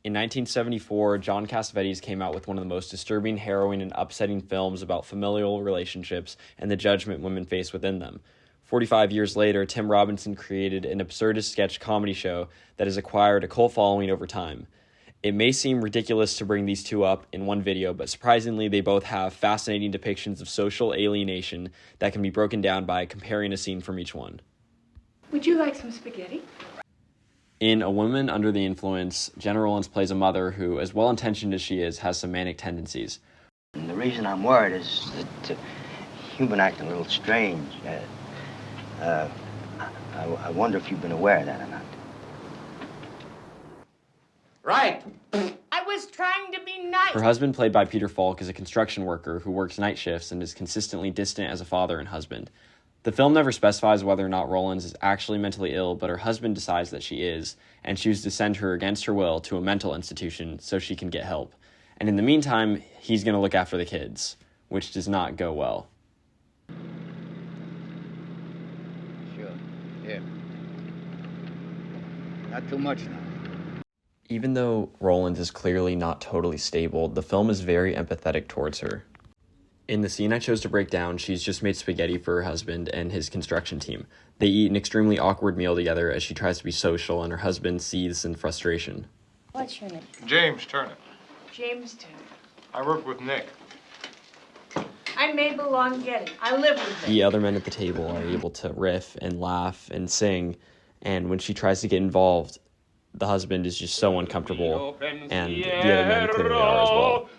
In 1974, John Cassavetes came out with one of the most disturbing, harrowing, and upsetting films about familial relationships and the judgment women face within them. 45 years later, Tim Robinson created an absurdist sketch comedy show that has acquired a cult following over time. It may seem ridiculous to bring these two up in one video, but surprisingly, they both have fascinating depictions of social alienation that can be broken down by comparing a scene from each one. Would you like some spaghetti? In A Woman Under the Influence, Jenna Rollins plays a mother who, as well-intentioned as she is, has some manic tendencies. And the reason I'm worried is that you've been acting a little strange. I wonder if you've been aware of that or not. Right. I was trying to be nice. Her husband, played by Peter Falk, is a construction worker who works night shifts and is consistently distant as a father and husband. The film never specifies whether or not Rollins is actually mentally ill, but her husband decides that she is, and chooses to send her against her will to a mental institution so she can get help. And in the meantime, he's going to look after the kids, which does not go well. Sure. Here. Not too much now. Even though Rollins is clearly not totally stable, the film is very empathetic towards her. In the scene I chose to break down, she's just made spaghetti for her husband and his construction team. They eat an extremely awkward meal together as she tries to be social and her husband seethes in frustration. What's your name? James Turner. James Turner. I work with Nick. I'm Mabel Longetti. I live with him. The other men at the table are able to riff and laugh and sing, and when she tries to get involved, the husband is just so uncomfortable, and the other men clearly are as well.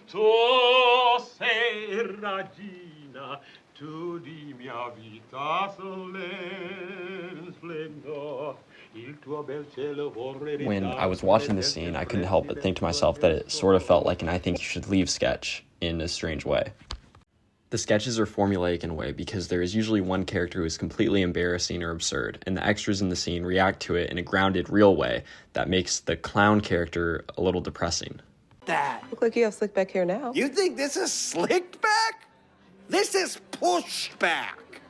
When I was watching this scene, I couldn't help but think to myself that it sort of felt like an I Think You Should Leave sketch in a strange way. The sketches are formulaic in a way because there is usually one character who is completely embarrassing or absurd, and the extras in the scene react to it in a grounded, real way that makes the clown character a little depressing. That. Look like you have slick back here now. You think this is slicked back? This is pushed back.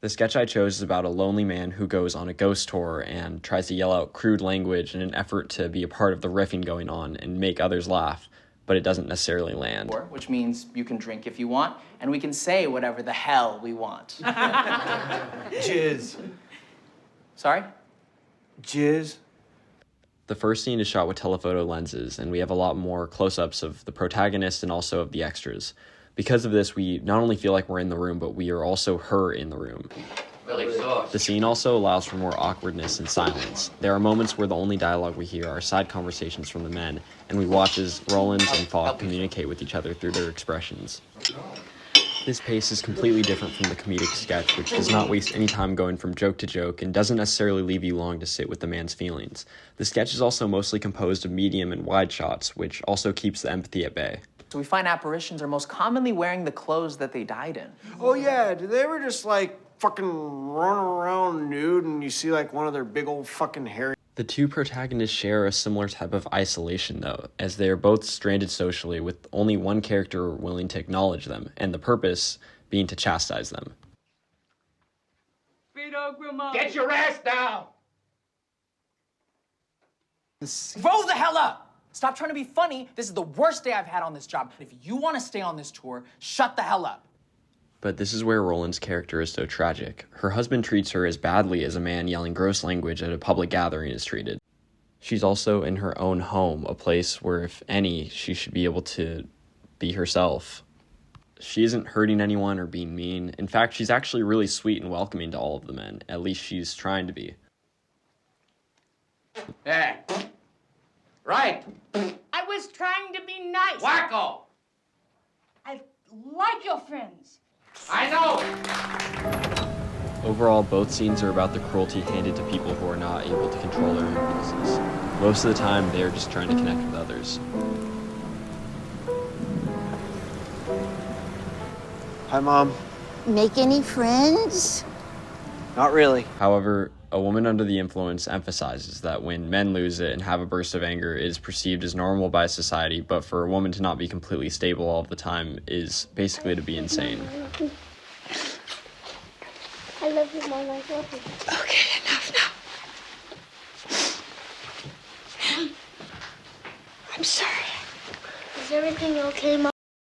The sketch I chose is about a lonely man who goes on a ghost tour and tries to yell out crude language in an effort to be a part of the riffing going on and make others laugh, but it doesn't necessarily land. Which means you can drink if you want, and we can say whatever the hell we want. Jizz. Sorry? Jizz. The first scene is shot with telephoto lenses, and we have a lot more close-ups of the protagonist and also of the extras. Because of this, we not only feel like we're in the room, but we are also her in the room. The scene also allows for more awkwardness and silence. There are moments where the only dialogue we hear are side conversations from the men, and we watch as Rollins and Falk communicate with each other through their expressions. This pace is completely different from the comedic sketch, which does not waste any time going from joke to joke and doesn't necessarily leave you long to sit with the man's feelings. The sketch is also mostly composed of medium and wide shots, which also keeps the empathy at bay. So we find apparitions are most commonly wearing the clothes that they died in. Oh yeah, do they ever just like fucking run around nude and you see like one of their big old fucking hairy... The two protagonists share a similar type of isolation, though, as they are both stranded socially with only one character willing to acknowledge them, and the purpose being to chastise them. Get your ass down! Grow the hell up! Stop trying to be funny. This is the worst day I've had on this job. If you want to stay on this tour, shut the hell up. But this is where Roland's character is so tragic. Her husband treats her as badly as a man yelling gross language at a public gathering is treated. She's also in her own home, a place where, if any, she should be able to be herself. She isn't hurting anyone or being mean. In fact, she's actually really sweet and welcoming to all of the men. At least she's trying to be. Hey. Right. I was trying to be nice. Wacko! I like your friends. I know! Overall, both scenes are about the cruelty handed to people who are not able to control their impulses. Most of the time, they are just trying to connect with others. Hi, Mom. Make any friends? Not really. However, A Woman Under the Influence emphasizes that when men lose it and have a burst of anger, it is perceived as normal by society, but for a woman to not be completely stable all of the time is basically to be insane. I love you, Mom. I love you. Okay, enough now. I'm sorry. Is everything okay, Mom?